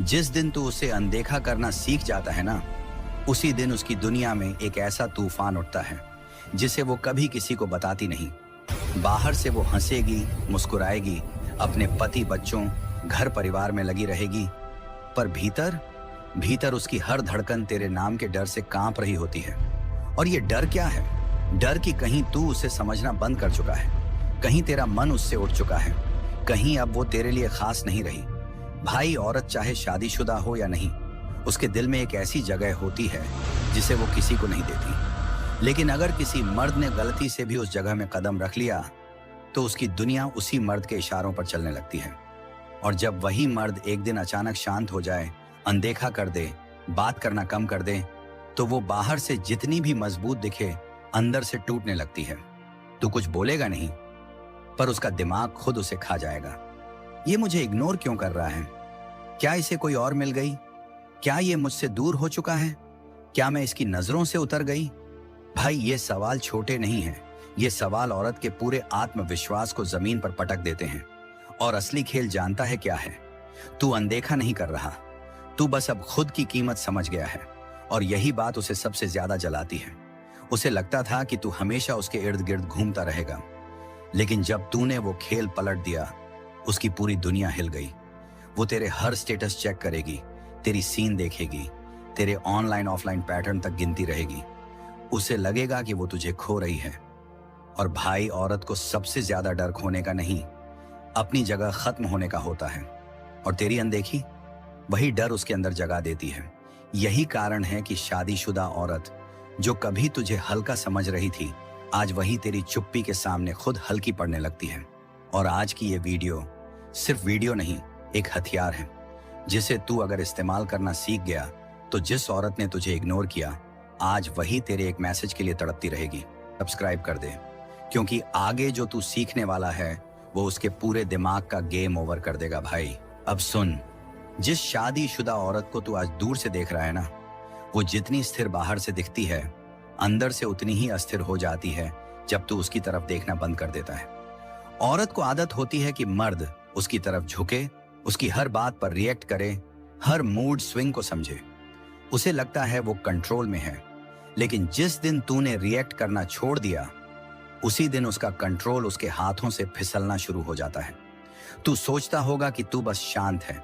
जिस दिन तू उसे अनदेखा करना सीख जाता है ना, उसी दिन उसकी दुनिया में एक ऐसा तूफान उठता है जिसे वो कभी किसी को बताती नहीं। बाहर से वो हंसेगी, मुस्कुराएगी, अपने पति बच्चों घर परिवार में लगी रहेगी, पर भीतर भीतर उसकी हर धड़कन तेरे नाम के डर से कांप रही होती है। और ये डर क्या है? डर कि कहीं तू उसे समझना बंद कर चुका है, कहीं तेरा मन उससे उठ चुका है, कहीं अब वो तेरे लिए खास नहीं रही। भाई, औरत चाहे शादीशुदा हो या नहीं, उसके दिल में एक ऐसी जगह होती है जिसे वो किसी को नहीं देती। लेकिन अगर किसी मर्द ने गलती से भी उस जगह में कदम रख लिया तो उसकी दुनिया उसी मर्द के इशारों पर चलने लगती है। और जब वही मर्द एक दिन अचानक शांत हो जाए, अनदेखा कर दे, बात करना कम कर दे, तो वो बाहर से जितनी भी मजबूत दिखे, अंदर से टूटने लगती है। तू कुछ बोलेगा नहीं, पर उसका दिमाग खुद उसे खा जाएगा। ये मुझे इग्नोर क्यों कर रहा है? क्या इसे कोई और मिल गई? क्या ये मुझसे दूर हो चुका है? क्या मैं इसकी नजरों से उतर गई? भाई, ये सवाल छोटे नहीं हैं। ये सवाल औरत के पूरे आत्मविश्वास को जमीन पर पटक देते हैं। और असली खेल जानता है क्या है? तू अनदेखा नहीं कर रहा, तू बस अब खुद की कीमत समझ गया है। और यही बात उसे सबसे ज्यादा जलाती है। उसे लगता था कि तू हमेशा उसके इर्द गिर्द घूमता रहेगा, लेकिन जब तूने वो खेल पलट दिया, उसकी पूरी दुनिया हिल गई। वो तेरे हर स्टेटस चेक करेगी, तेरी सीन देखेगी, तेरे ऑनलाइन ऑफलाइन पैटर्न तक गिनती रहेगी। उसे लगेगा कि वो तुझे खो रही है। और भाई, औरत को सबसे ज्यादा डर खोने का नहीं, अपनी जगह खत्म होने का होता है। और तेरी अनदेखी वही डर उसके अंदर जगा देती है। यही कारण है कि शादीशुदा औरत जो कभी तुझे हल्का समझ रही थी, आज वही तेरी चुप्पी के सामने खुद हल्की पड़ने लगती है। और आज की ये वीडियो सिर्फ वीडियो नहीं, एक हथियार है जिसे तू अगर इस्तेमाल करना सीख गया तो जिस औरत ने तुझे इग्नोर किया, आज वही तेरे एक मैसेज के लिए तड़पती रहेगी। सब्सक्राइब कर दे, क्योंकि आगे जो तू सीखने वाला है वो उसके पूरे दिमाग का गेम ओवर कर देगा। भाई, अब सुन, जिस शादीशुदा औरत को तू आज दूर से देख रहा है ना, वो जितनी स्थिर बाहर से दिखती है, अंदर से उतनी ही अस्थिर हो जाती है जब तू उसकी तरफ देखना बंद कर देता है। औरत को आदत होती है कि मर्द उसकी तरफ झुके, उसकी हर बात पर रिएक्ट करे, हर मूड स्विंग को समझे। उसे लगता है वो कंट्रोल में है। लेकिन जिस दिन तूने रिएक्ट करना छोड़ दिया, उसी दिन उसका कंट्रोल उसके हाथों से फिसलना शुरू हो जाता है। तू सोचता होगा कि तू बस शांत है,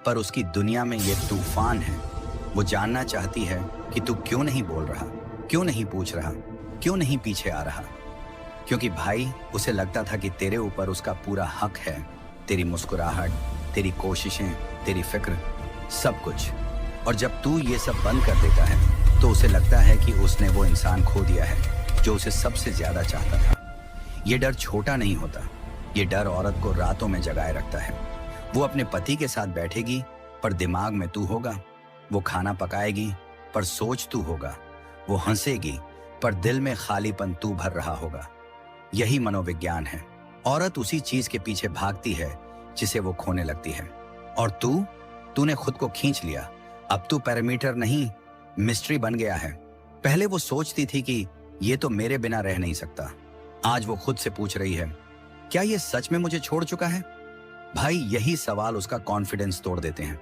पर उसकी दुनिया में ये तूफान है। वो जानना चाहती है कि तू क्यों नहीं बोल रहा, क्यों नहीं पूछ रहा, क्यों नहीं पीछे आ रहा। क्योंकि भाई, उसे लगता था कि तेरे ऊपर उसका पूरा हक है, तेरी मुस्कुराहट, तेरी कोशिशें, तेरी फिक्र, सब कुछ। और जब तू ये सब बंद कर देता है तो उसे लगता है कि उसने वो इंसान खो दिया है जो उसे सबसे ज्यादा चाहता था। ये डर छोटा नहीं होता, ये डर औरत को रातों में जगाए रखता है। वो अपने पति के साथ बैठेगी, पर दिमाग में तू होगा। वो खाना पकाएगी, पर सोच तू होगा। वो हंसेगी, पर दिल में खालीपन तू भर रहा होगा। यही मनोविज्ञान है। औरत उसी चीज के पीछे भागती है जिसे वो खोने लगती है। और तूने खुद को खींच लिया। अब तू पैरामीटर नहीं, मिस्ट्री बन गया है। पहले वो सोचती थी कि ये तो मेरे बिना रह नहीं सकता, आज वो खुद से पूछ रही है, क्या ये सच में मुझे छोड़ चुका है? भाई, यही सवाल उसका कॉन्फिडेंस तोड़ देते हैं।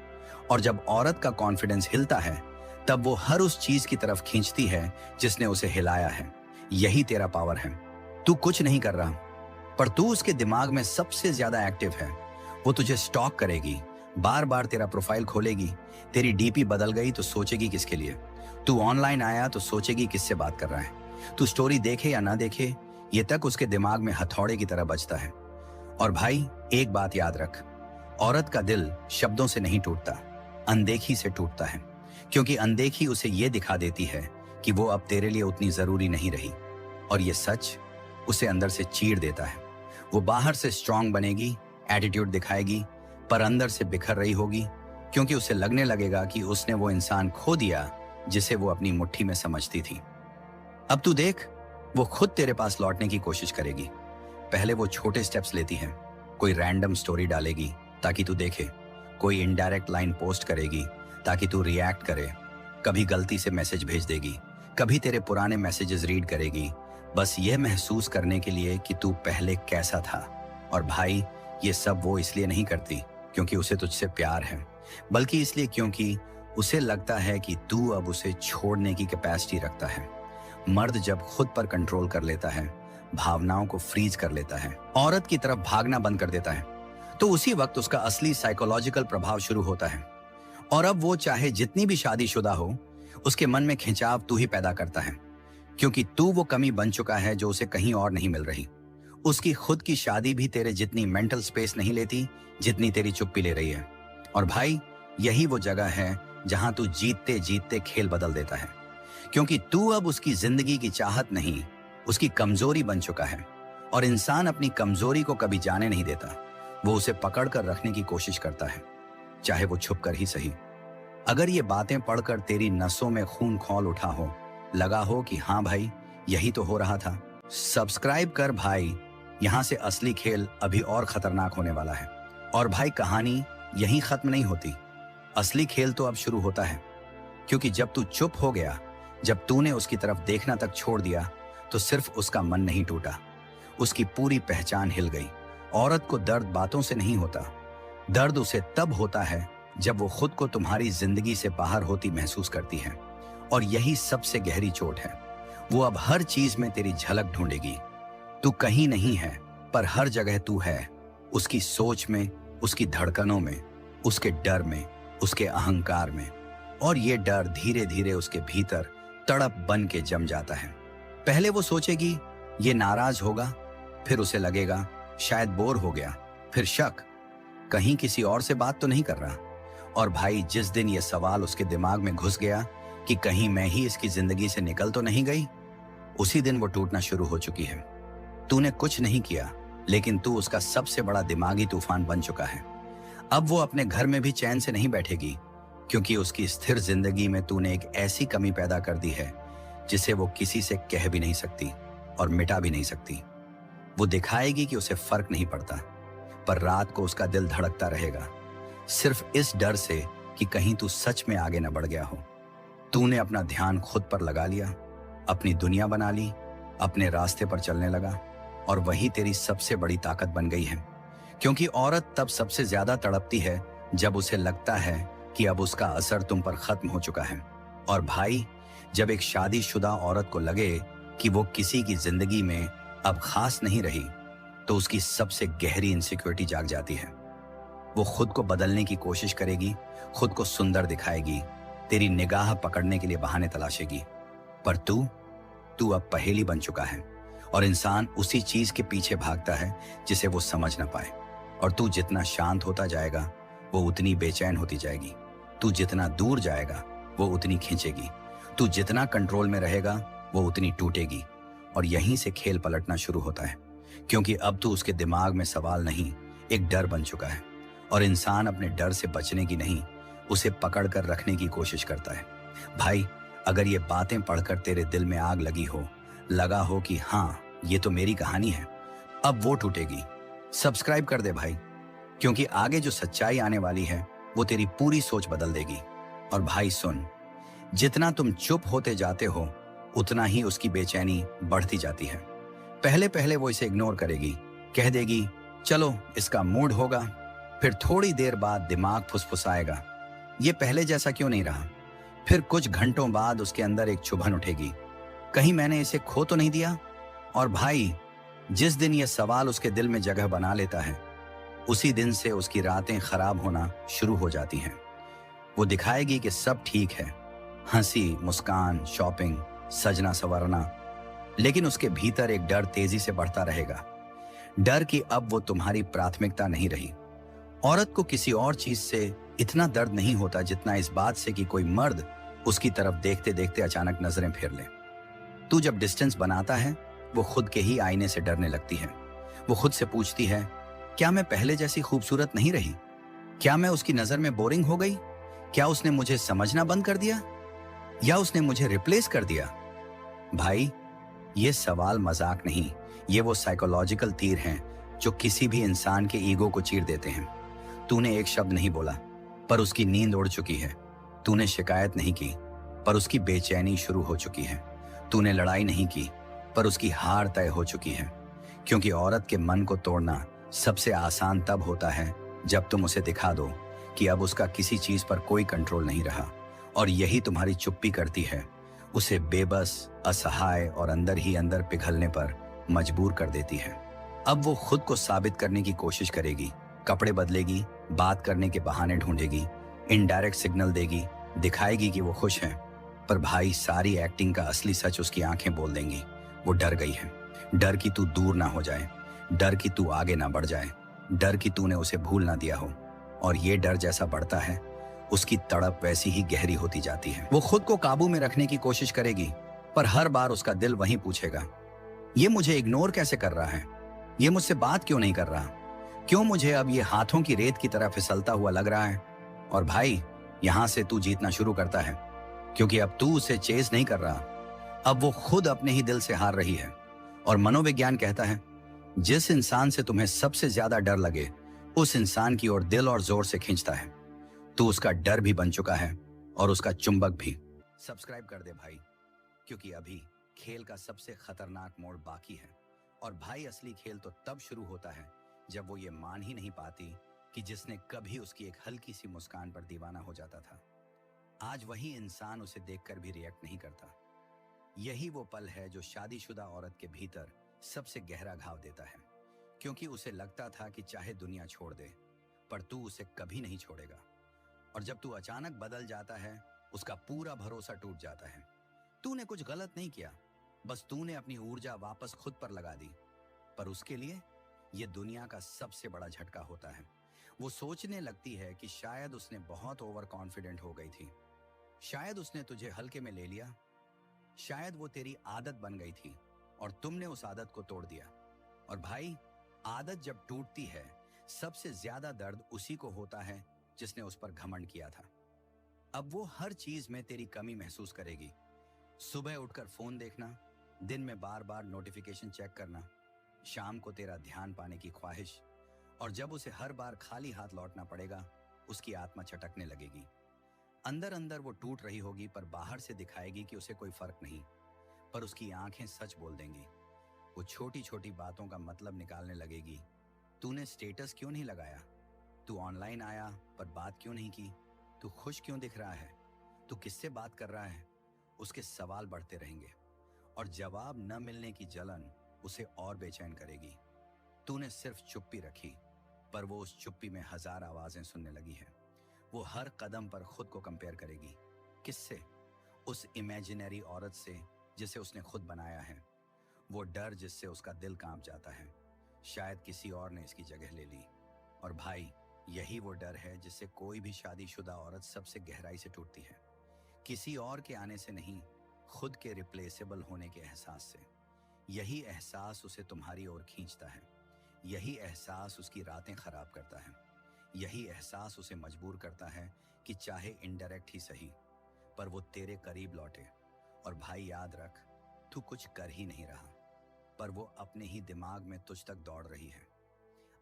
और जब औरत का कॉन्फिडेंस हिलता है, तब वो हर उस चीज की तरफ खींचती है जिसने उसे हिलाया है। यही तेरा पावर है। तू कुछ नहीं कर रहा, पर तू उसके दिमाग में सबसे ज्यादा एक्टिव है। वो तुझे स्टॉक करेगी, बार बार तेरा प्रोफाइल खोलेगी। तेरी डीपी बदल गई तो सोचेगी किसके लिए, तू ऑनलाइन आया तो सोचेगी किससे बात कर रहा है, तू स्टोरी देखे या ना देखे, ये तक उसके दिमाग में हथौड़े की तरह बजता है। और भाई, एक बात याद रख, औरत का दिल शब्दों से नहीं टूटता, अनदेखी से टूटता है। क्योंकि अनदेखी उसे ये दिखा देती है कि वो अब तेरे लिए उतनी जरूरी नहीं रही। और ये सच उसे अंदर से चीर देता है। वो बाहर से स्ट्रांग बनेगी, एटीट्यूड दिखाएगी, पर अंदर से बिखर रही होगी, क्योंकि उसे लगने लगेगा कि उसने वो इंसान खो दिया जिसे वो अपनी मुट्ठी में समझती थी। अब तू देख, वो खुद तेरे पास लौटने की कोशिश करेगी। पहले वो छोटे स्टेप्स लेती है, कोई रैंडम स्टोरी डालेगी ताकि तू देखे, कोई इनडायरेक्ट लाइन पोस्ट करेगी ताकि तू रिएक्ट करे, कभी गलती से मैसेज भेज देगी, कभी तेरे पुराने मैसेजेस रीड करेगी, बस ये महसूस करने के लिए कि तू पहले कैसा था। और भाई, ये सब वो इसलिए नहीं करती क्योंकि उसे तुझसे प्यार है, बल्कि इसलिए क्योंकि उसे लगता है कि तू अब उसे छोड़ने की कैपेसिटी रखता है। मर्द जब खुद पर कंट्रोल कर लेता है, भावनाओं को फ्रीज कर लेता है, औरत की तरफ भागना बंद कर देता है, तो उसी वक्त उसका असली साइकोलॉजिकल प्रभाव शुरू होता है। और अब वो चाहे जितनी भी शादीशुदा हो, उसके मन में खिंचाव तू ही पैदा करता है, क्योंकि तू वो कमी बन चुका है जो उसे कहीं और नहीं मिल रही। उसकी खुद की शादी भी तेरे जितनी मेंटल स्पेस नहीं लेती जितनी तेरी चुप्पी ले रही है। और भाई, यही वो जगह है जहां तू जीतते जीतते खेल बदल देता है, क्योंकि तू अब उसकी जिंदगी की चाहत नहीं, उसकी कमजोरी बन चुका है। और इंसान अपनी कमजोरी को कभी जाने नहीं देता, वो उसे पकड़ कर रखने की कोशिश करता है, चाहे वो छुप कर ही सही। अगर ये बातें पढ़कर तेरी नसों में खून खौल उठा हो, लगा हो कि हाँ भाई यही तो हो रहा था, सब्सक्राइब कर भाई। यहां से असली खेल अभी और खतरनाक होने वाला है। और भाई, कहानी यहीं खत्म नहीं होती, असली खेल तो अब शुरू होता है। क्योंकि जब तू चुप हो गया, जब तूने उसकी तरफ देखना तक छोड़ दिया, तो सिर्फ उसका मन नहीं टूटा, उसकी पूरी पहचान हिल गई। औरत को दर्द बातों से नहीं होता, दर्द उसे तब होता है जब वो खुद को तुम्हारी जिंदगी से बाहर होती महसूस करती है। और यही सबसे गहरी चोट है। वो अब हर चीज में तेरी झलक ढूंढेगी। तू कहीं नहीं है, पर हर जगह तू है, उसकी सोच में, उसकी धड़कनों में, उसके डर में, उसके अहंकार में। और ये डर धीरे धीरे उसके भीतर तड़प बन के जम जाता है। पहले वो सोचेगी ये नाराज होगा, फिर उसे लगेगा शायद बोर हो गया, फिर शक, कहीं किसी और से बात तो नहीं कर रहा। और भाई, जिस दिन ये सवाल उसके दिमाग में घुस गया कि कहीं मैं ही इसकी जिंदगी से निकल तो नहीं गई, उसी दिन वो टूटना शुरू हो चुकी है। तूने कुछ नहीं किया, लेकिन तू उसका सबसे बड़ा दिमागी तूफान बन चुका है। अब वो अपने घर में भी चैन से नहीं बैठेगी, क्योंकि उसकी स्थिर जिंदगी में तूने एक ऐसी कमी पैदा कर दी है जिसे वो किसी से कह भी नहीं सकती और मिटा भी नहीं सकती। वो दिखाएगी कि उसे फर्क नहीं पड़ता, पर रात को उसका दिल धड़कता रहेगा, सिर्फ इस डर से कि कहीं तू सच में आगे न बढ़ गया हो। तूने अपना ध्यान खुद पर लगा लिया, अपनी दुनिया बना ली, अपने रास्ते पर चलने लगा, और वही तेरी सबसे बड़ी ताकत बन गई है। क्योंकि औरत तब सबसे ज्यादा तड़पती है जब उसे लगता है कि अब उसका असर तुम पर खत्म हो चुका है। और भाई, जब एक शादीशुदा औरत को लगे कि वो किसी की जिंदगी में अब खास नहीं रही, तो उसकी सबसे गहरी इनसिक्योरिटी जाग जाती है। वो खुद को बदलने की कोशिश करेगी, खुद को सुंदर दिखाएगी, तेरी निगाह पकड़ने के लिए बहाने तलाशेगी। पर तू अब पहेली बन चुका है, और इंसान उसी चीज के पीछे भागता है जिसे वो समझ ना पाए। और तू जितना शांत होता जाएगा, वो उतनी बेचैन होती जाएगी। तू जितना दूर जाएगा, वो उतनी खींचेगी। तू जितना कंट्रोल में रहेगा, वो उतनी टूटेगी। और यहीं से खेल पलटना शुरू होता है, क्योंकि अब तू उसके दिमाग में सवाल नहीं, एक डर बन चुका है। और इंसान अपने डर से बचने की नहीं, उसे पकड़ कर रखने की कोशिश करता है। भाई, अगर ये बातें पढ़कर तेरे दिल में आग लगी हो, लगा हो कि हाँ ये तो मेरी कहानी है, अब वो टूटेगी, सब्सक्राइब कर दे भाई, क्योंकि आगे जो सच्चाई आने वाली है वो तेरी पूरी सोच बदल देगी। और भाई सुन, जितना तुम चुप होते जाते हो, उतना ही उसकी बेचैनी बढ़ती जाती है। पहले पहले वो इसे इग्नोर करेगी, कह देगी चलो इसका मूड होगा, फिर थोड़ी देर बाद दिमाग फुसफुसाएगा, ये पहले जैसा क्यों नहीं रहा। फिर कुछ घंटों बाद उसके अंदर एक चुभन उठेगी, कहीं मैंने इसे खो तो नहीं दिया। और भाई, जिस दिन ये सवाल उसके दिल में जगह बना लेता है, उसी दिन से उसकी रातें खराब होना शुरू हो जाती हैं। वो दिखाएगी कि सब ठीक है, हंसी, मुस्कान, शॉपिंग, सजना संवरना, लेकिन उसके भीतर एक डर तेजी से बढ़ता रहेगा। डर कि अब वो तुम्हारी प्राथमिकता नहीं रही। औरत को किसी और चीज से इतना दर्द नहीं होता जितना इस बात से कि कोई मर्द उसकी तरफ देखते देखते अचानक नजरें फेर ले। तू जब डिस्टेंस बनाता है, वो खुद के ही आईने से डरने लगती है। वो खुद से पूछती है, क्या मैं पहले जैसी खूबसूरत नहीं रही? क्या मैं उसकी नजर में बोरिंग हो गई? क्या उसने मुझे समझना बंद कर दिया, या उसने मुझे रिप्लेस कर दिया? भाई, ये सवाल मजाक नहीं, ये वो साइकोलॉजिकल तीर हैं जो किसी भी इंसान के ईगो को चीर देते हैं। तूने एक शब्द नहीं बोला, पर उसकी नींद उड़ चुकी है। तूने शिकायत नहीं की, पर उसकी बेचैनी शुरू हो चुकी है। तूने लड़ाई नहीं की, पर उसकी हार तय हो चुकी है। क्योंकि औरत के मन को तोड़ना सबसे आसान तब होता है जब तुम उसे दिखा दो कि अब उसका किसी चीज पर कोई कंट्रोल नहीं रहा, और यही तुम्हारी चुप्पी करती है उसे बेबस, असहाय और अंदर ही अंदर पिघलने पर मजबूर कर देती है। अब वो खुद को साबित करने की कोशिश करेगी, कपड़े बदलेगी, बात करने के बहाने ढूंढेगी, इनडायरेक्ट सिग्नल देगी, दिखाएगी कि वो खुश है। पर भाई, सारी एक्टिंग का असली सच उसकी आंखें बोल देंगी। वो डर गई है, डर कि तू दूर ना हो जाए, डर कि तू आगे ना बढ़ जाए, डर कि तूने उसे भूल ना दिया हो। और ये डर जैसा बढ़ता है, उसकी तड़प वैसी ही गहरी होती जाती है। वो खुद को काबू में रखने की कोशिश करेगी, पर हर बार उसका दिल वहीं पूछेगा, ये मुझे इग्नोर कैसे कर रहा है, ये मुझसे बात क्यों नहीं कर रहा, क्यों मुझे अब ये हाथों की रेत की तरह फिसलता हुआ लग रहा है। और भाई, यहां से तू जीतना शुरू करता है, क्योंकि अब तू उसे चेज नहीं कर रहा, अब वो खुद अपने ही दिल से हार रही है। और मनोविज्ञान कहता है, जिस इंसान से तुम्हें सबसे ज्यादा डर लगे, उस इंसान की ओर दिल और जोर से खींचता है। तू उसका डर भी बन चुका है और उसका चुंबक भी। सब्सक्राइब कर दे भाई, क्योंकि अभी खेल का सबसे खतरनाक मोड़ बाकी है। और भाई, असली खेल तो तब शुरू होता है जब वो ये मान ही नहीं पाती कि जिसने कभी उसकी एक हल्की सी मुस्कान पर दीवाना हो जाता था, आज वही इंसान उसे देखकर भी रिएक्ट नहीं करता। यही वो पल है जो शादीशुदा औरत के भीतर सबसे गहरा घाव देता है, क्योंकि उसे लगता था कि चाहे दुनिया छोड़ दे, पर तू उसे कभी नहीं छोड़ेगा। और जब तू अचानक बदल जाता है, उसका पूरा भरोसा टूट जाता है। तूने कुछ गलत नहीं किया, बस तूने अपनी ऊर्जा वापस खुद पर लगा दी। पर उसके लिए यह दुनिया का सबसे बड़ा झटका होता है। वो सोचने लगती है कि शायद उसने बहुत ओवर कॉन्फिडेंट हो गई थी, शायद उसने तुझे हल्के में ले लिया, शायद वो तेरी आदत बन गई थी और तुमने उस आदत को तोड़ दिया। और भाई, आदत जब टूटती है, सबसे ज्यादा दर्द उसी को होता है जिसने उस पर घमंड किया था। अब वो हर चीज में तेरी कमी महसूस करेगी। सुबह उठकर फोन देखना, दिन में बार बार नोटिफिकेशन चेक करना, शाम को तेरा ध्यान पाने की ख्वाहिश। और जब उसे हर बार खाली हाथ लौटना पड़ेगा, उसकी आत्मा चटकने लगेगी। अंदर अंदर वो टूट रही होगी, पर बाहर से दिखाएगी कि उसे कोई फर्क नहीं, पर उसकी आंखें सच बोल देंगी। वो छोटी छोटी बातों का मतलब निकालने लगेगी। तूने स्टेटस क्यों नहीं लगाया, तू ऑनलाइन आया पर बात क्यों नहीं की, तू खुश क्यों दिख रहा है, तू किससे बात कर रहा है। उसके सवाल बढ़ते रहेंगे और जवाब न मिलने की जलन उसे और बेचैन करेगी। तूने सिर्फ चुप्पी रखी, पर वो उस चुप्पी में हजार आवाजें सुनने लगी है। वो हर कदम पर खुद को कंपेयर करेगी। किससे? उस इमेजिनरी औरत से जिसे उसने खुद बनाया है। वो डर जिससे उसका दिल कांप जाता है, शायद किसी और ने इसकी जगह ले ली। और भाई, यही वो डर है जिससे कोई भी शादीशुदा औरत सबसे गहराई से टूटती है। किसी और के आने से नहीं, खुद के रिप्लेसेबल होने के एहसास से। यही एहसास उसे तुम्हारी ओर खींचता है, यही एहसास उसकी रातें खराब करता है, यही एहसास उसे मजबूर करता है कि चाहे इनडायरेक्ट ही सही, पर वो तेरे करीब लौटे। और भाई, याद रख, तू कुछ कर ही नहीं रहा, पर वो अपने ही दिमाग में तुझ तक दौड़ रही है।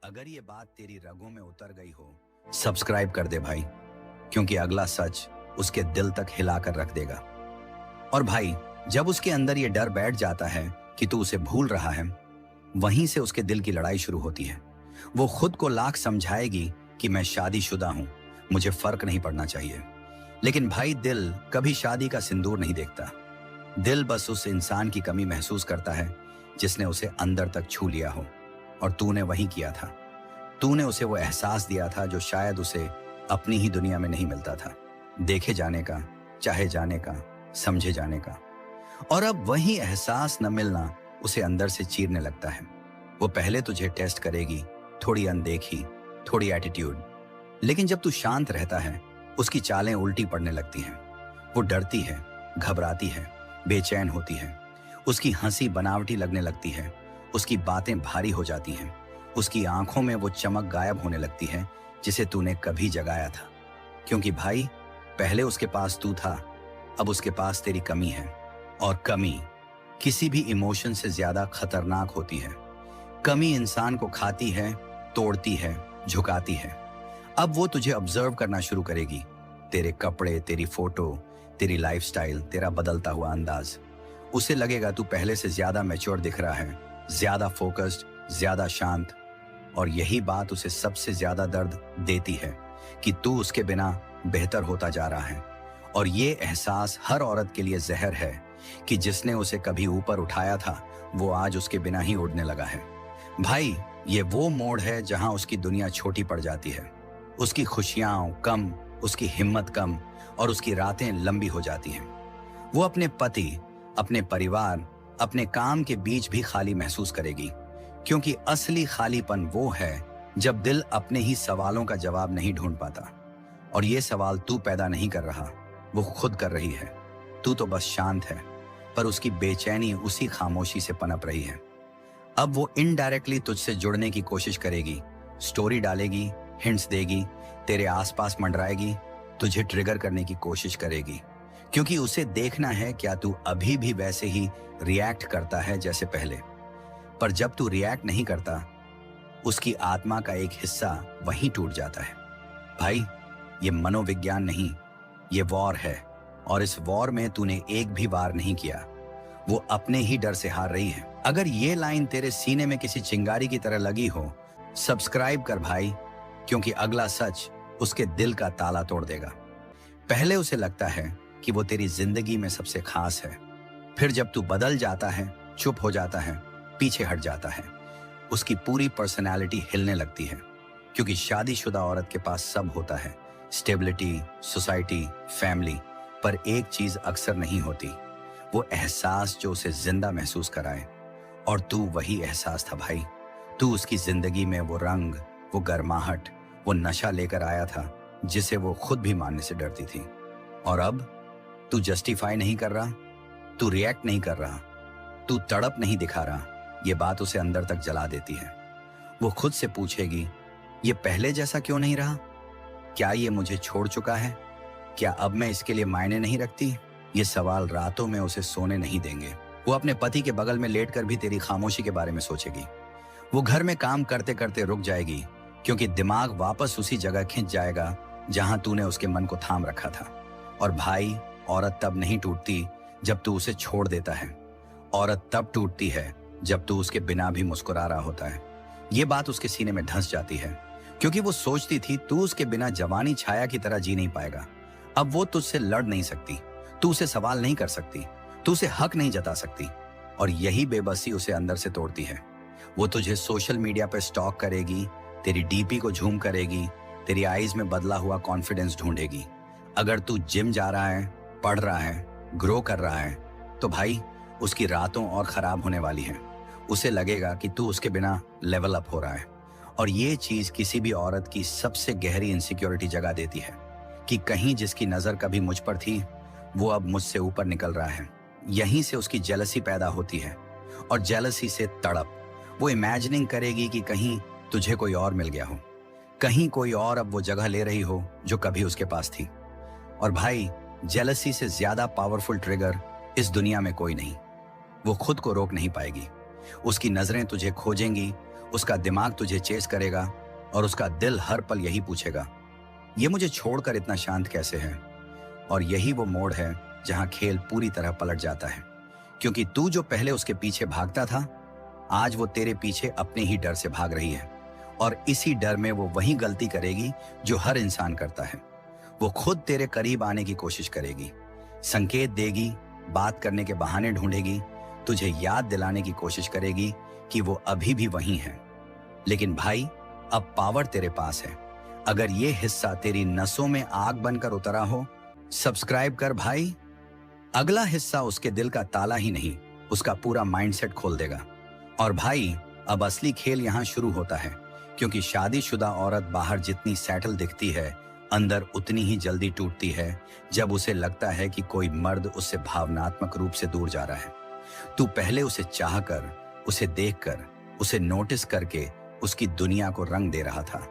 अगर ये बात तेरी रगों में उतर गई हो, सब्सक्राइब कर दे भाई, क्योंकि अगला सच उसके दिल तक हिलाकर रख देगा। और भाई, जब उसके अंदर ये डर बैठ जाता है कि तू उसे भूल रहा है, वहीं से उसके दिल की लड़ाई शुरू होती है। वो खुद को लाख समझाएगी कि मैं शादीशुदा हूं, मुझे फर्क नहीं पड़ना चाहिए। लेकिन भाई, दिल कभी शादी का सिंदूर नहीं देखता। दिल बस उस इंसान की कमी महसूस करता है जिसने उसे अंदर तक छू लिया हो। और तूने वही किया था। तूने उसे वो एहसास दिया था जो शायद उसे अपनी ही दुनिया में नहीं मिलता था, देखे जाने का, चाहे जाने का, समझे जाने का। और अब वही एहसास न मिलना उसे अंदर से चीरने लगता है। वो पहले तुझे टेस्ट करेगी, थोड़ी अनदेखी, थोड़ी एटीट्यूड, लेकिन जब तू शांत रहता है, उसकी चालें उल्टी पड़ने लगती हैं। वो डरती है, घबराती है, बेचैन होती है। उसकी हंसी बनावटी लगने लगती है, उसकी बातें भारी हो जाती हैं, उसकी आंखों में वो चमक गायब होने लगती है जिसे तूने कभी जगाया था। क्योंकि भाई, पहले उसके पास तू था, अब उसके पास तेरी कमी है। और कमी किसी भी इमोशन से ज्यादा खतरनाक होती है। कमी इंसान को खाती है, तोड़ती है, झुकाती है। अब वो तुझे ऑब्जर्व करना शुरू करेगी, तेरे कपड़े, तेरी फोटो, तेरी लाइफस्टाइल, तेरा बदलता हुआ अंदाज। उसे लगेगा तू पहले से ज्यादा मैच्योर दिख रहा है, ज्यादा फोकस्ड, ज्यादा शांत। और यही बात उसे सबसे ज्यादा दर्द देती है, कि तू उसके बिना बेहतर होता जा रहा है। और ये एहसास हर औरत के लिए जहर है कि जिसने उसे कभी ऊपर उठाया था वो आज उसके बिना ही उड़ने लगा है। भाई, ये वो मोड़ है जहां उसकी दुनिया छोटी पड़ जाती है। उसकी खुशियां कम, उसकी हिम्मत कम और उसकी रातें लंबी हो जाती हैं। वो अपने पति, अपने परिवार, अपने काम के बीच भी खाली महसूस करेगी, क्योंकि असली खालीपन वो है जब दिल अपने ही सवालों का जवाब नहीं ढूंढ पाता। और ये सवाल तू पैदा नहीं कर रहा, वो खुद कर रही है। तू तो बस शांत है, पर उसकी बेचैनी उसी खामोशी से पनप रही है। अब वो इनडायरेक्टली तुझसे जुड़ने की कोशिश करेगी, स्टोरी डालेगी, हिंट्स देगी, तेरे आसपास मंडराएगी, तुझे ट्रिगर करने की कोशिश करेगी, क्योंकि उसे देखना है क्या तू अभी भी वैसे ही रिएक्ट करता है जैसे पहले। पर जब तू रिएक्ट नहीं करता, उसकी आत्मा का एक हिस्सा वहीं टूट जाता है। भाई, ये मनोविज्ञान नहीं, ये वॉर है। और इस वॉर में तूने एक भी वार नहीं किया, वो अपने ही डर से हार रही है। अगर ये लाइन तेरे सीने में किसी चिंगारी की तरह लगी हो, सब्सक्राइब कर भाई, क्योंकि अगला सच उसके दिल का ताला तोड़ देगा। पहले उसे लगता है कि वो तेरी जिंदगी में सबसे खास है, फिर जब तू बदल जाता है, चुप हो जाता है, पीछे हट जाता है, उसकी पूरी पर्सनैलिटी हिलने लगती है। क्योंकि शादीशुदा औरत के पास सब होता है, स्टेबिलिटी, सोसाइटी, फैमिली, पर एक चीज अक्सर नहीं होती, वो एहसास जो उसे जिंदा महसूस कराए। और तू वही एहसास था भाई। तू उसकी जिंदगी में वो रंग, वो गर्माहट, वो नशा लेकर आया था जिसे वो खुद भी मानने से डरती थी। और अब तू जस्टिफाई नहीं कर रहा, तू रिएक्ट नहीं कर रहा, तू तड़प नहीं दिखा रहा। ये बात उसे अंदर तक जला देती है। वो खुद से पूछेगी, ये पहले जैसा क्यों नहीं रहा? क्या ये मुझे छोड़ चुका है? क्या अब मैं इसके लिए मायने नहीं रखती? ये सवाल रातों में उसे सोने नहीं देंगे। वो अपने पति के बगल में लेटकर भी तेरी खामोशी के बारे में सोचेगी। वो घर में काम करते करते रुक जाएगी, क्योंकि दिमाग वापस उसी जगह खिंच जाएगा जहां तूने उसके मन को थाम रखा था। और भाई, औरत तब नहीं टूटती जब तू उसे छोड़ देता है, औरत तब टूटती है जब तू उसके बिना भी मुस्कुरा रहा होता है। ये बात उसके सीने में धंस जाती है, क्योंकि वो सोचती थी तू उसके बिना जवानी छाया की तरह जी नहीं पाएगा। अब वो तुझसे लड़ नहीं सकती, तू उसे सवाल नहीं कर सकती, तू उसे हक नहीं जता सकती। और यही बेबसी उसे अंदर से तोड़ती है। वो तुझे सोशल मीडिया पर स्टॉक करेगी, तेरी डीपी को झूम करेगी, तेरी आईज में बदला हुआ कॉन्फिडेंस ढूंढेगी। अगर तू जिम जा रहा है, पढ़ रहा है, ग्रो कर रहा है, तो भाई उसकी रातों और खराब होने वाली है। उसे लगेगा कि तू उसके बिना लेवल अप हो रहा है। और ये चीज किसी भी औरत की सबसे गहरी इनसिक्योरिटी जगा देती है कि कहीं जिसकी नजर कभी मुझ पर थी, वो अब मुझसे ऊपर निकल रहा है। यहीं से उसकी जेलसी पैदा होती है, और जेलसी से तड़प। वो इमेजिनिंग करेगी कि कहीं तुझे कोई और मिल गया हो, कहीं कोई और अब वो जगह ले रही हो जो कभी उसके पास थी। और भाई, जेलसी से ज्यादा पावरफुल ट्रिगर इस दुनिया में कोई नहीं। वो खुद को रोक नहीं पाएगी। उसकी नजरें तुझे खोजेंगी, उसका दिमाग तुझे चेस करेगा, और उसका दिल हर पल यही पूछेगा, ये मुझे छोड़कर इतना शांत कैसे है? और यही वो मोड़ है जहां खेल पूरी तरह पलट जाता है। क्योंकि तू जो पहले उसके पीछे भागता था, आज वो तेरे पीछे अपने ही डर से भाग रही है। और इसी डर में वो वही गलती करेगी जो हर इंसान करता है। वो खुद तेरे करीब आने की कोशिश करेगी, संकेत देगी, बात करने के बहाने ढूंढेगी, तुझे याद दिलाने की कोशिश करेगी कि वो अभी भी वहीं है। लेकिन भाई, अब पावर तेरे पास है। अगर ये हिस्सा तेरी नसों में आग बनकर उतरा हो, सब्सक्राइब कर भाई। अगला हिस्सा उसके दिल का ताला ही नहीं, उसका पूरा माइंडसेट खोल देगा। और भाई, अब असली खेल यहां शुरू होता है, क्योंकि शादीशुदा औरत बाहर जितनी सेटल दिखती है, अंदर उतनी ही जल्दी टूटती है जब उसे लगता है कि कोई मर्द उससे भावनात्मक रूप से दूर जा रहा है। तू पहले उसे चाहकर, उसे देखकर, उसे नोटिस करके उसकी दुनिया को रंग दे रहा था।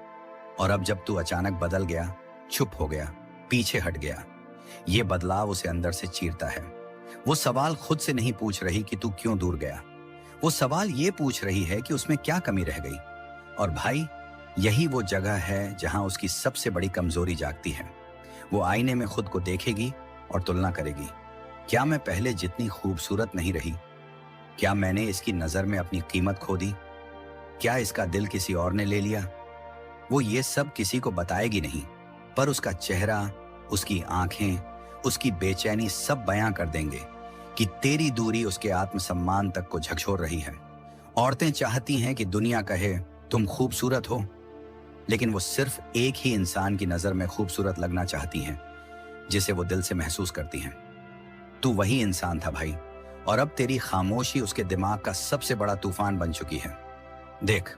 और अब जब तू अचानक बदल गया, चुप हो गया, पीछे हट गया, ये बदलाव उसे अंदर से चीरता है। वो सवाल खुद से नहीं पूछ रही कि तू क्यों दूर गया, वो सवाल ये पूछ रही है कि उसमें क्या कमी रह गई। और भाई, यही वो जगह है जहां उसकी सबसे बड़ी कमजोरी जागती है। वो आईने में खुद को देखेगी और तुलना करेगी, क्या मैं पहले जितनी खूबसूरत नहीं रही? क्या मैंने इसकी नजर में अपनी कीमत खो दी? क्या इसका दिल किसी और ने ले लिया? वो ये सब किसी को बताएगी नहीं, पर उसका चेहरा, उसकी आंखें, उसकी बेचैनी सब बयां कर देंगे कि तेरी दूरी उसके आत्मसम्मान तक को झकझोर रही है। औरतें चाहती हैं कि दुनिया कहे तुम खूबसूरत हो, लेकिन वो सिर्फ एक ही इंसान की नजर में खूबसूरत लगना चाहती हैं, जिसे वो दिल से महसूस करती हैं। तू वही इंसान था भाई, और अब तेरी खामोशी उसके दिमाग का सबसे बड़ा तूफान बन चुकी है। देख,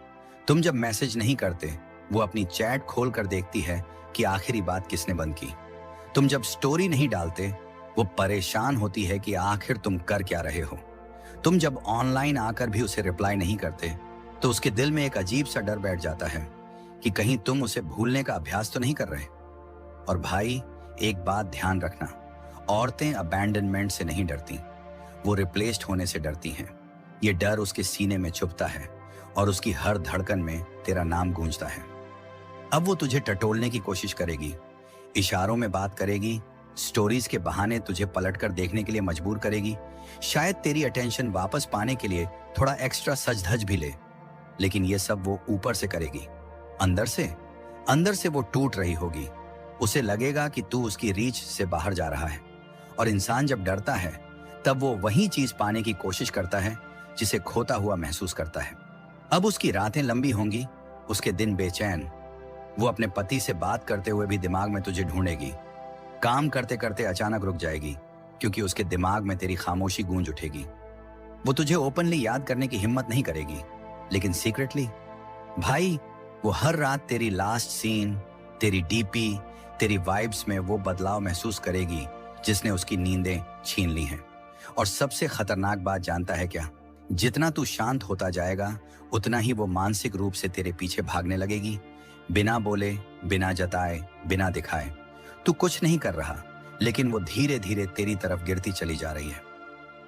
तुम जब मैसेज नहीं करते, वो अपनी चैट खोल कर देखती है कि आखिरी बात किसने बंद की। तुम जब स्टोरी नहीं डालते, वो परेशान होती है कि आखिर तुम कर क्या रहे हो। तुम जब ऑनलाइन आकर भी उसे रिप्लाई नहीं करते, तो उसके दिल में एक अजीब सा डर बैठ जाता है कि कहीं तुम उसे भूलने का अभ्यास तो नहीं कर रहे। और भाई, एक बात ध्यान रखना, औरतें अबैंडनमेंट से नहीं डरती, वो रिप्लेस्ड होने से डरती हैं। ये डर उसके सीने में छुपता है और उसकी हर धड़कन में तेरा नाम गूंजता है। अब वो तुझे टटोलने की कोशिश करेगी, इशारों में बात करेगी, स्टोरीज के बहाने तुझे पलटकर देखने के लिए मजबूर करेगी, शायद तेरी अटेंशन वापस पाने के लिए थोड़ा एक्स्ट्रा सज धज भी ले। लेकिन ये सब वो ऊपर से करेगी, अंदर से वो टूट रही होगी। उसे लगेगा कि तू उसकी रीच से बाहर जा रहा है। और इंसान जब डरता है, तब वो वही चीज पाने की कोशिश करता है जिसे खोता हुआ महसूस करता है। अब उसकी रातें लंबी होंगी, उसके दिन बेचैन। वो अपने पति से बात करते हुए भी दिमाग में तुझे ढूंढेगी। काम करते करते अचानक रुक जाएगी, क्योंकि उसके दिमाग में तेरी खामोशी गूंज उठेगी। वो तुझे ओपनली याद करने की हिम्मत नहीं करेगी, लेकिन सीक्रेटली भाई, वो हर रात तेरी लास्ट सीन, तेरी डीपी, तेरी वाइब्स में वो बदलाव महसूस करेगी जिसने उसकी नींदें छीन ली हैं। और सबसे खतरनाक बात जानता है क्या? जितना तू शांत होता जाएगा, उतना ही वो मानसिक रूप से तेरे पीछे भागने लगेगी, बिना बोले, बिना जताए, बिना दिखाए। तू कुछ नहीं कर रहा, लेकिन वो धीरे धीरे तेरी तरफ गिरती चली जा रही है।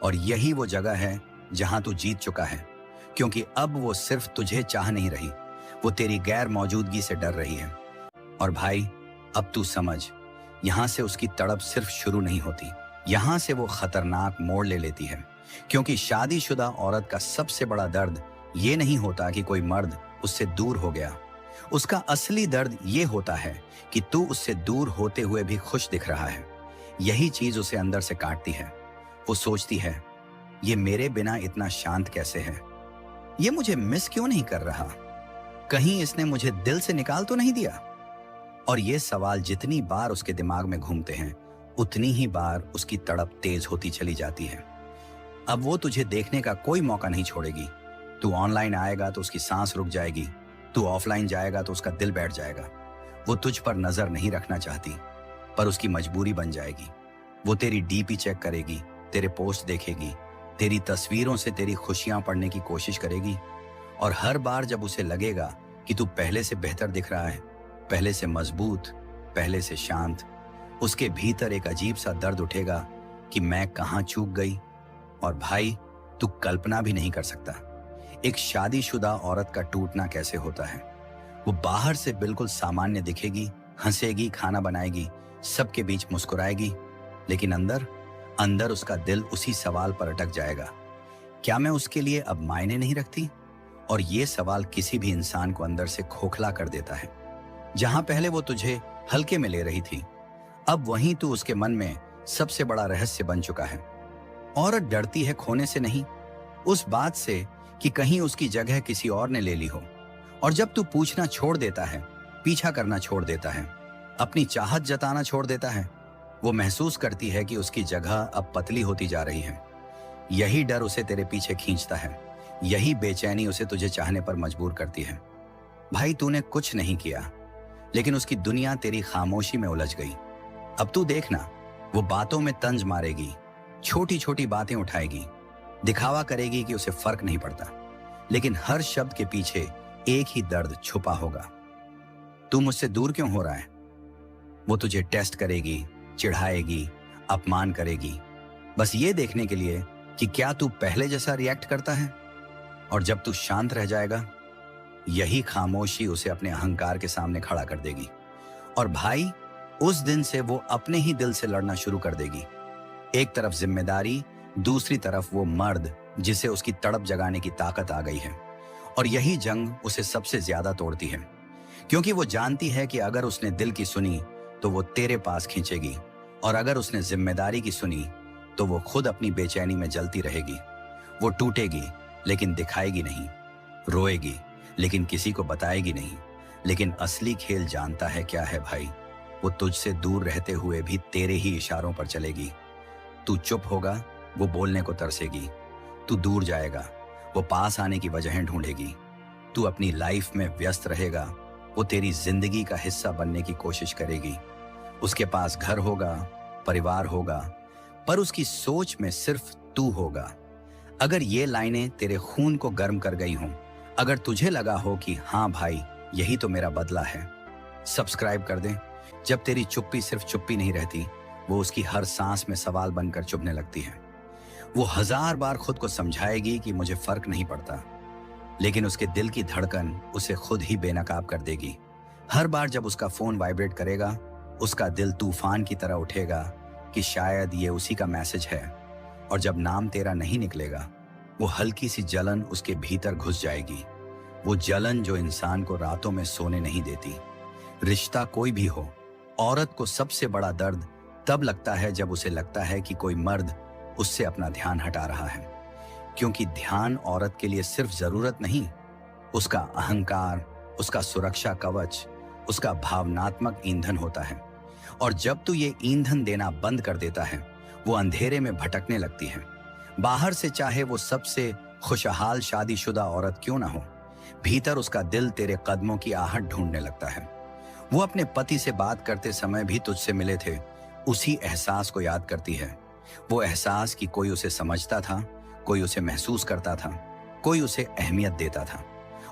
और यही वो जगह है जहां तू जीत चुका है, क्योंकि अब वो सिर्फ तुझे चाह नहीं रही, वो तेरी गैर मौजूदगी से डर रही है। और भाई, अब तू समझ, यहां से उसकी तड़प सिर्फ शुरू नहीं होती, यहां से वो खतरनाक मोड़ ले लेती है। क्योंकि शादीशुदा औरत का सबसे बड़ा दर्द ये नहीं होता कि कोई मर्द उससे दूर हो गया। उसका असली दर्द ये होता है कि तू उससे दूर होते हुए भी खुश दिख रहा है। यही चीज उसे अंदर से काटती है। वो सोचती है, ये मेरे बिना इतना शांत कैसे है? ये मुझे मिस क्यों नहीं कर रहा? कहीं इसने मुझे दिल से निकाल तो नहीं दिया? और ये सवाल जितनी बार उसके दिमाग में घूमते हैं, उतनी ही बार उसकी तड़प तेज होती चली जाती है। अब वो तुझे देखने का कोई मौका नहीं छोड़ेगी। तू ऑनलाइन आएगा तो उसकी सांस रुक जाएगी, तू ऑफलाइन जाएगा तो उसका दिल बैठ जाएगा। वो तुझ पर नजर नहीं रखना चाहती, पर उसकी मजबूरी बन जाएगी। वो तेरी डीपी चेक करेगी, तेरे पोस्ट देखेगी, तेरी तस्वीरों से तेरी खुशियां पढ़ने की कोशिश करेगी। और हर बार जब उसे लगेगा कि तू पहले से बेहतर दिख रहा है, पहले से मजबूत, पहले से शांत, उसके भीतर एक अजीब सा दर्द उठेगा कि मैं कहां चूक गई। और भाई, तू कल्पना भी नहीं कर सकता एक शादीशुदा औरत का टूटना कैसे होता है। वो बाहर से बिल्कुल सामान्य दिखेगी, हंसेगी, खाना बनाएगी, सबके बीच मुस्कुराएगी, लेकिन अंदर उसका दिल उसी सवाल पर अटक जाएगा, क्या मैं उसके लिए अब मायने नहीं रखती? और ये सवाल किसी भी इंसान को अंदर से खोखला कर देता है। जहां पहले वो तुझे हल्के में ले रही थी, अब वहीं तू उसके मन में सबसे बड़ा रहस्य बन चुका है। औरत डरती है खोने से नहीं, उस बात से कि कहीं उसकी जगह किसी और ने ले ली हो। और जब तू पूछना छोड़ देता है, पीछा करना छोड़ देता है, अपनी चाहत जताना छोड़ देता है, वो महसूस करती है कि उसकी जगह अब पतली होती जा रही है। यही डर उसे तेरे पीछे खींचता है, यही बेचैनी उसे तुझे चाहने पर मजबूर करती है। भाई, तूने कुछ नहीं किया, लेकिन उसकी दुनिया तेरी खामोशी में उलझ गई। अब तू देखना, वो बातों में तंज मारेगी, छोटी छोटी बातें उठाएगी, दिखावा करेगी कि उसे फर्क नहीं पड़ता, लेकिन हर शब्द के पीछे एक ही दर्द छुपा होगा। तू मुझसे दूर क्यों हो रहा है? वो तुझे टेस्ट करेगी, चिढ़ाएगी, अपमान करेगी, बस ये देखने के लिए कि क्या तू पहले जैसा रिएक्ट करता है। और जब तू शांत रह जाएगा, यही खामोशी उसे अपने अहंकार के सामने खड़ा कर देगी। और भाई, उस दिन से वो अपने ही दिल से लड़ना शुरू कर देगी। एक तरफ जिम्मेदारी, दूसरी तरफ वो मर्द जिसे उसकी तड़प जगाने की ताकत आ गई है। और यही जंग उसे सबसे ज्यादा तोड़ती है, क्योंकि वो जानती है कि अगर उसने दिल की सुनी तो वो तेरे पास खींचेगी, और अगर उसने जिम्मेदारी की सुनी तो वो खुद अपनी बेचैनी में जलती रहेगी। वो टूटेगी लेकिन दिखाएगी नहीं, रोएगी लेकिन किसी को बताएगी नहीं। लेकिन असली खेल जानता है क्या है भाई? वो तुझसे दूर रहते हुए भी तेरे ही इशारों पर चलेगी। तू चुप होगा, वो बोलने को तरसेगी। तू दूर जाएगा, वो पास आने की वजहें ढूंढेगी। तू अपनी लाइफ में व्यस्त रहेगा, वो तेरी जिंदगी का हिस्सा बनने की कोशिश करेगी। उसके पास घर होगा, परिवार होगा, पर उसकी सोच में सिर्फ तू होगा। अगर ये लाइनें तेरे खून को गर्म कर गई हों, अगर तुझे लगा हो कि हाँ भाई, यही तो मेरा बदला है, सब्सक्राइब कर दे। जब तेरी चुप्पी सिर्फ चुप्पी नहीं रहती, वो उसकी हर सांस में सवाल बनकर चुभने लगती है। वो 1000 बार खुद को समझाएगी कि मुझे फर्क नहीं पड़ता, लेकिन उसके दिल की धड़कन उसे खुद ही बेनकाब कर देगी। हर बार जब उसका फोन वाइब्रेट करेगा, उसका दिल तूफान की तरह उठेगा कि शायद ये उसी का मैसेज है। और जब नाम तेरा नहीं निकलेगा, वो हल्की सी जलन उसके भीतर घुस जाएगी। वो जलन जो इंसान को रातों में सोने नहीं देती। रिश्ता कोई भी हो, औरत को सबसे बड़ा दर्द तब लगता है जब उसे लगता है कि कोई मर्द उससे अपना ध्यान हटा रहा है। क्योंकि ध्यान औरत के लिए सिर्फ जरूरत नहीं, उसका अहंकार, उसका सुरक्षा कवच, उसका भावनात्मक ईंधन होता है। और जब तू ये ईंधन देना बंद कर देता है, वो अंधेरे में भटकने लगती है। बाहर से चाहे वो सबसे खुशहाल शादीशुदा औरत क्यों ना हो, भीतर उसका दिल तेरे कदमों की आहट ढूंढने लगता है। वो अपने पति से बात करते समय भी तुझसे मिले थे उसी एहसास को याद करती है। वो एहसास कि कोई उसे समझता था, कोई उसे महसूस करता था, कोई उसे अहमियत देता था।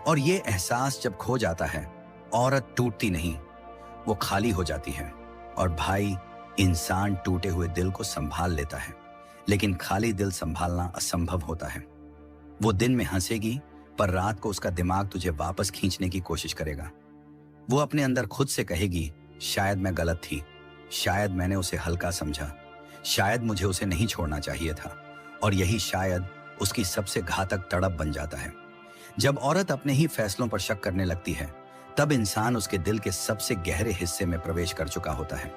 और ये एहसास जब खो जाता है, औरत टूटती नहीं, वो खाली हो जाती है। और भाई, इंसान टूटे हुए दिल को संभाल लेता है, लेकिन खाली दिल संभालना असंभव होता है। वो दिन में हंसेगी, पर रात को उसका दिमाग तुझे वापस खींचने की कोशिश करेगा। वो अपने अंदर खुद से कहेगी, शायद मैं गलत थी, शायद मैंने उसे हल्का समझा, शायद मुझे उसे नहीं छोड़ना चाहिए था। और यही शायद उसकी सबसे घातक तड़प बन जाता है। जब औरत अपने ही फैसलों पर शक करने लगती है, तब इंसान उसके दिल के सबसे गहरे हिस्से में प्रवेश कर चुका होता है।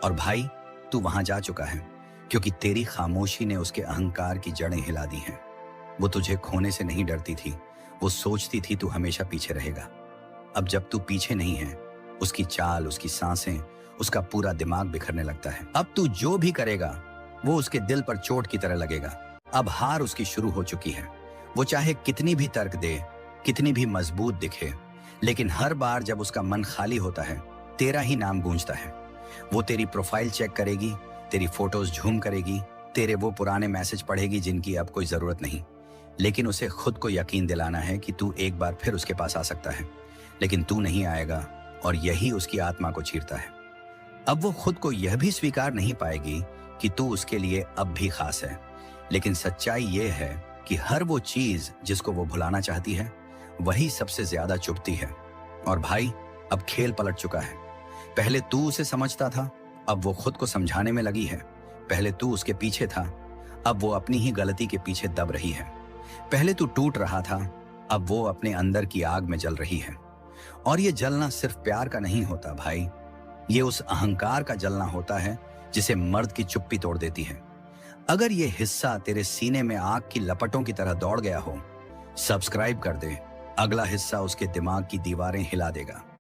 और भाई, तू वहां जा चुका है, क्योंकि तेरी खामोशी ने उसके अहंकार की जड़ें हिला दी हैं। वो तुझे खोने से नहीं डरती थी, वो सोचती थी तू हमेशा पीछे रहेगा। अब जब तू पीछे नहीं है, उसकी चाल, उसकी सांसें, उसका पूरा दिमाग बिखरने लगता है। अब तू जो भी करेगा, वो उसके दिल पर चोट की तरह लगेगा। अब हार उसकी शुरू हो चुकी है। वो चाहे कितनी भी तर्क दे, कितनी भी मजबूत दिखे, लेकिन हर बार जब उसका मन खाली होता है, तेरा ही नाम गूंजता है। वो तेरी प्रोफाइल चेक करेगी, तेरी फोटोज झूम करेगी, तेरे वो पुराने मैसेज पढ़ेगी जिनकी अब कोई जरूरत नहीं। लेकिन उसे खुद को यकीन दिलाना है कि तू एक बार फिर उसके पास आ सकता है, लेकिन तू नहीं आएगा। और यही उसकी आत्मा को चीरता है। अब वो खुद को यह भी स्वीकार नहीं पाएगी कि तू उसके लिए अब भी खास है। लेकिन सच्चाई ये है कि हर वो चीज जिसको वो भुलाना चाहती है, वही सबसे ज्यादा चुभती है। और भाई, अब खेल पलट चुका है। पहले तू उसे समझता था, अब वो खुद को समझाने में लगी है। पहले तू उसके पीछे था, अब वो अपनी ही गलती के पीछे दब रही है। पहले तू टूट रहा था, अब वो अपने अंदर की आग में जल रही है। और ये जलना सिर्फ प्यार का नहीं होता भाई, ये उस अहंकार का जलना होता है जिसे मर्द की चुप्पी तोड़ देती है। अगर ये हिस्सा तेरे सीने में आग की लपटों की तरह दौड़ गया हो, सब्सक्राइब कर दे। अगला हिस्सा उसके दिमाग की दीवारें हिला देगा।